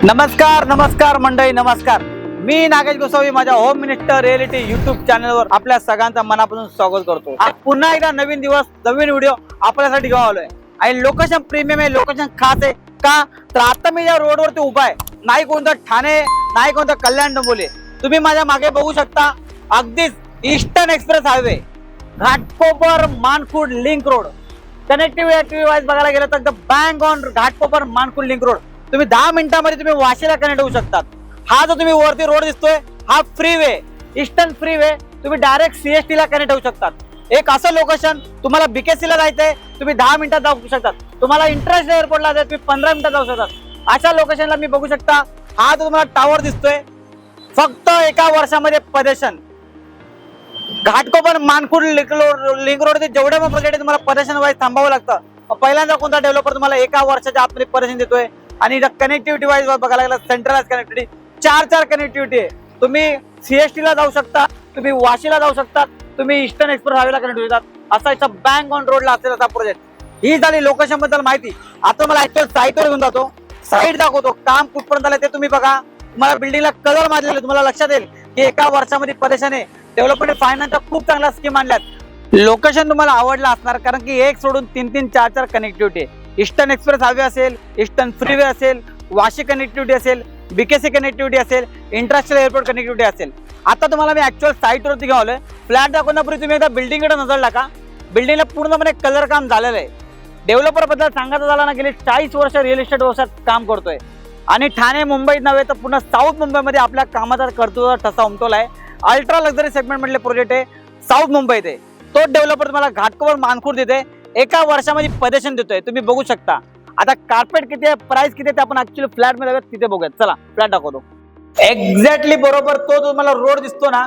नमस्कार नमस्कार मंडळी, नमस्कार. मी नागेश गोसावी माझ्या होम मिनिस्टर रिअलिटी युट्यूब चॅनलवर आपल्या सगळ्यांचं मनापासून स्वागत करतो. आज पुन्हा एकदा नवीन दिवस नवीन व्हिडिओ आपल्यासाठी घेऊन आलोय आणि लोकेशन प्रीमियम आहे, लोकेशन खास आहे. का तर आता मी या रोडवरती उभा आहे, नाही कोणतं ठाणे नाही कोणतं कल्याण डोंबिवली. तुम्ही माझ्या मागे बघू शकता, अगदीच eastern express highway Ghatkopar Mankhurd link road. Connectivity wise बघायला गेलं तर bank on Ghatkopar Mankhurd link road. तुम्ही 10 मिनिटांमध्ये तुम्ही वाशीला कनेक्ट होऊ शकतात. हा जो तुम्ही वरती रोड दिसतोय हा free way, eastern free way. तुम्ही डायरेक्ट सीएसटी ला कनेक्ट होऊ शकतात. एक असं लोकेशन, तुम्हाला बीकेसी ला जायचंय तुम्ही 10 मिनिटात जाऊ शकतात. तुम्हाला इंटरनॅशनल एअरपोर्टला जायचं तुम्ही 15 मिनिटात जाऊ शकतात. अशा लोकेशनला मी बघू शकता. हा जो तुम्हाला टावर दिसतोय फक्त एका वर्षामध्ये पदेशन घाटकोपर मानखुर्द लिंक रोड जेवढे पण प्रोजेक्ट तुम्हाला पदेशन वाईज थांबावं लागतं. पहिल्यांदा कोणता डेव्हलपर तुम्हाला एका वर्षाच्या आतमध्ये पदेशन देतोय. आणि कनेक्टिव्हिटी वाईज बघायला गेलं सेंट्रलाइज कनेक्टिव्हिटी चार कनेक्टिव्हिटी आहे. तुम्ही सीएसटी ला जाऊ शकता, तुम्ही वाशीला जाऊ शकता, तुम्ही ईस्टर्न एक्सप्रेस हायवेला कनेक्ट होऊ शकतात. असा इथं बँक ऑन रोडला असेल असा प्रोजेक्ट. ही झाली लोकेशन बद्दल माहिती. आता मला ऍक्च्युअल साईटवर घेऊन जातो, साईट दाखवतो, काम कुठपर्यंत आलं ते तुम्ही बघा. तुम्हाला बिल्डिंगला कलर मारलेले तुम्हाला लक्षात येईल की एका वर्षामध्ये परेशान आहे. डेव्हलपमेंट फायनान्सच्या खूप चांगल्या स्कीम आणल्यात. लोकेशन तुम्हाला आवडलं असणार कारण की एक सोडून 3 4 कनेक्टिव्हिटी आहे. ईस्टर्न एक्सप्रेस हायवे असेल, ईस्टर्न फ्रीवे असेल, वाशी कनेक्टिव्हिटी असेल, बीकेसी कनेक्टिव्हिटी असेल, इंटरनॅशनल एअरपोर्ट कनेक्टिव्हिटी असेल. आता तुम्हाला मी ऍक्च्युअल साईटवरती घेऊन आलोय. फ्लॅट दाखवण्यापूर्वी तुम्ही एकदा बिल्डिंगकडे नजर टाका. बिल्डिंगला पूर्णपणे कलर काम झालेलं आहे. डेव्हलपर बद्दल सांगायचं झालं ना, गेली 40 वर्ष रिअल इस्टेट व्यवसायात काम करतोय आणि ठाणे मुंबईत नव्हे तर पूर्ण साऊथ मुंबईमध्ये आपल्या कामाचा कर्तृत्वाचा ठसा उमटवला आहे. अल्ट्रा लक्झरी सेगमेंट मधले प्रोजेक्ट आहे, साऊथ मुंबईत आहे. तो डेव्हलपर तुम्हाला घाटकोपर मानखुर्द देते, एका वर्षामध्ये पदेशन देतोय. तुम्ही बघू शकता. आता कार्पेट किती आहे, प्राइस किती आहे ते आपण ऍक्च्युअली फ्लॅट मध्ये तिथे बघूयात. चला फ्लॅट दाखवतो. एक्झॅक्टली बरोबर तो तुम्हाला रोड दिसतो ना,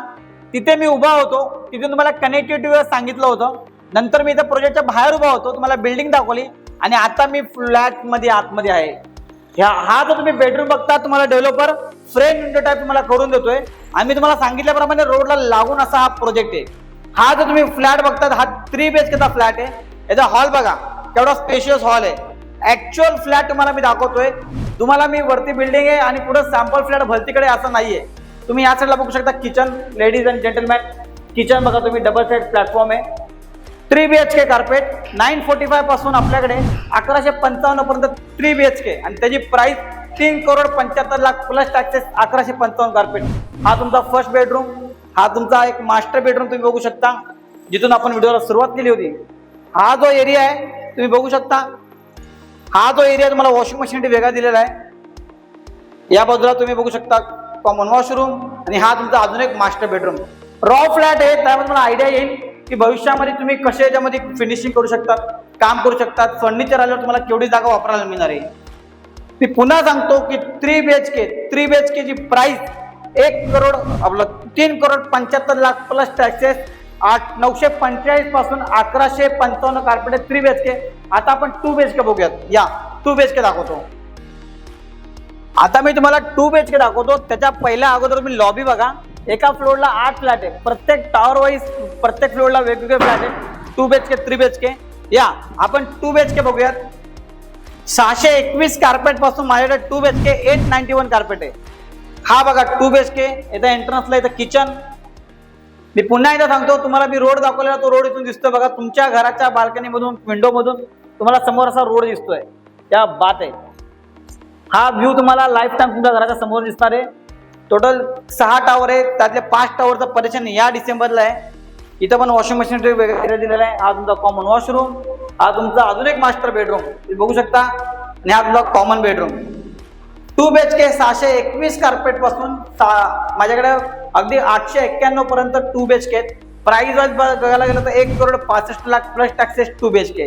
तिथे मी उभा होतो. तिथे तुम्हाला कनेक्टिव्हिटी सांगितलं होतं. नंतर मी इथे प्रोजेक्टच्या बाहेर उभा होतो, तुम्हाला बिल्डिंग दाखवली आणि आता मी फ्लॅट मध्ये आतमध्ये आहे. हा जो तुम्ही बेडरूम बघता, तुम्हाला डेव्हलपर फ्रेम विंडो टाइप तुम्हाला करून देतोय. आणि मी तुम्हाला सांगितल्याप्रमाणे रोडला लागून असा हा प्रोजेक्ट आहे. हा जो तुम्ही फ्लॅट बघतात हा 3 BHK चा फ्लॅट आहे. याचा हॉल बघा केवढा स्पेशियस हॉल आहे. ऍक्च्युअल फ्लॅट तुम्हाला मी दाखवतोय. तुम्हाला मी वरती बिल्डिंग आहे आणि पुढे सॅम्पल फ्लॅट भलतीकडे असं नाहीये. तुम्ही या साईडला बघू शकता kitchen. Ladies and gentleman kitchen बघा तुम्ही, डबल साइड प्लॅटफॉर्म आहे. 3 BHK कार्पेट 945 पासून आपल्याकडे 1155 पर्यंत 3 BHK आणि त्याची प्राइस 3,75,00,000 प्लस टॅक्सेस 1155 कार्पेट. हा तुमचा फर्स्ट बेडरूम. हा तुमचा एक मास्टर बेडरूम तुम्ही बघू शकता, जिथून आपण व्हिडिओला सुरुवात केली होती. हा जो एरिया आहे तुम्ही बघू शकता. हा जो एरिया तुम्हाला वॉशिंग मशीन वेगळा दिलेला आहे. या बाजूला तुम्ही बघू शकता कॉमन वॉशरूम आणि हा तुमचा अजून एक मास्टर बेडरूम. रॉ फ्लॅट आहे, त्यामध्ये मला आयडिया येईल की भविष्यामध्ये तुम्ही कसे याच्यामध्ये फिनिशिंग करू शकतात, काम करू शकतात. फर्निचर आल्यावर तुम्हाला केवढी जागा वापरायला मिळणार आहे. मी पुन्हा सांगतो की 3 BHK ची प्राइस 3,75,00,000 प्लस टॅक्सेस 945 पासून 1155 कार्पेट 3 BHK. आता आपण 2 BHK बघूयात. या 2 BHK दाखवतो. आता मी तुम्हाला 2 BHK दाखवतो. त्याच्या पहिल्या अगोदर तुम्ही लॉबी बघा. एका फ्लोअरला 8 फ्लॅट आहे. प्रत्येक टॉवर वाईज प्रत्येक फ्लोअरला वेगवेगळे फ्लॅट आहे. 2 BHK 3 BHK. या आपण 2 BHK बघूयात. 621 कार्पेट पासून माझ्याकडे 2 BHK 891 कार्पेट आहे. हा बघा 2 BHK. इथं एंट्रन्सला इथं किचन. मी पुन्हा एकदा सांगतो, तुम्हाला मी रोड दाखवलेला तो रोड इथून दिसतोय बघा. तुमच्या घराच्या बाल्कनी मधून विंडो मधून तुम्हाला समोर असा रोड दिसतोय. त्या बात आहे. हा व्ह्यू तुम्हाला लाईफ टाइम तुमच्या घराच्या समोर दिसणार आहे. टोटल 6 टावर आहे, त्यातले 5 टावरचं परेशन या डिसेंबरला आहे. इथं पण वॉशिंग मशीन वगैरे दिलेला आहे. हा तुमचा कॉमन वॉशरूम. हा तुमचा अजून एक मास्टर बेडरूम तुम्ही बघू शकता आणि हा तुमचा कॉमन बेडरूम. 2 BHK 621 कार्पेट पासून माझ्याकडे अगदी 891 पर्यंत 2 BHK. प्राइस वाईज बघायला गेलं तर 1,65,00,000 plus taxes 2 BHK.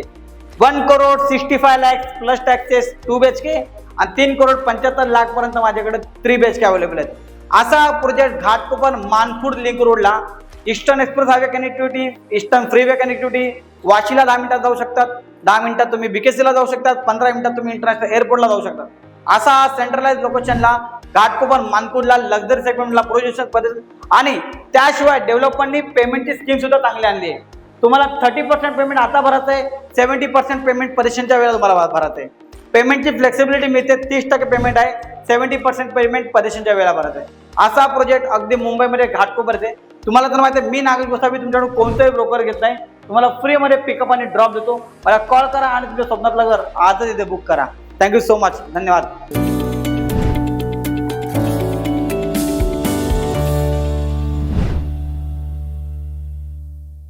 1,65,00,000 plus taxes 2 BHK आणि 3,75,00,000 पर्यंत माझ्याकडे 3 BHK अवेलेबल आहेत. असा प्रोजेक्ट घाटकोपर मानखुर्द लिंक रोडला eastern express highway connectivity, eastern freeway connectivity. वाशीला 10 मिनिटात जाऊ शकतात, 10 मिनिटात तुम्ही बीकेसीला जाऊ शकतात, 15 मिनिटात तुम्ही इंटरनॅशनल एअरपोर्टला जाऊ शकतात. असा सेंट्रलाइज लोकेशनला घाटकोपर मानखुर्दला लक्झरी सेगमेंटला प्रोजेक्शन पद्धत आणि त्याशिवाय डेव्हलपमेंटनी पेमेंटची स्कीम सुद्धा चांगली आणली आहे. तुम्हाला 30% पेमेंट आता भरायचं आहे, 70% पेमेंट परीक्षेच्या वेळेला तुम्हाला भरायचं आहे. पेमेंटची फ्लेक्सिबिलिटी मिळते, 30% पेमेंट आहे, 70% पेमेंट परदेशांच्या वेळा भरत आहे. असा प्रोजेक्ट अगदी मुंबईमध्ये घाटकोपर येते. तुम्हाला तर माहिती आहे, मी नागेश गोसावी तुमच्याकडून कोणताही ब्रोकर घेत नाही, तुम्हाला फ्रीमध्ये पिकअप आणि ड्रॉप देतो. मला कॉल करा आणि तुमच्या स्वप्नातलं घर आजच इथे बुक करा. Thank you so much. धन्यवाद.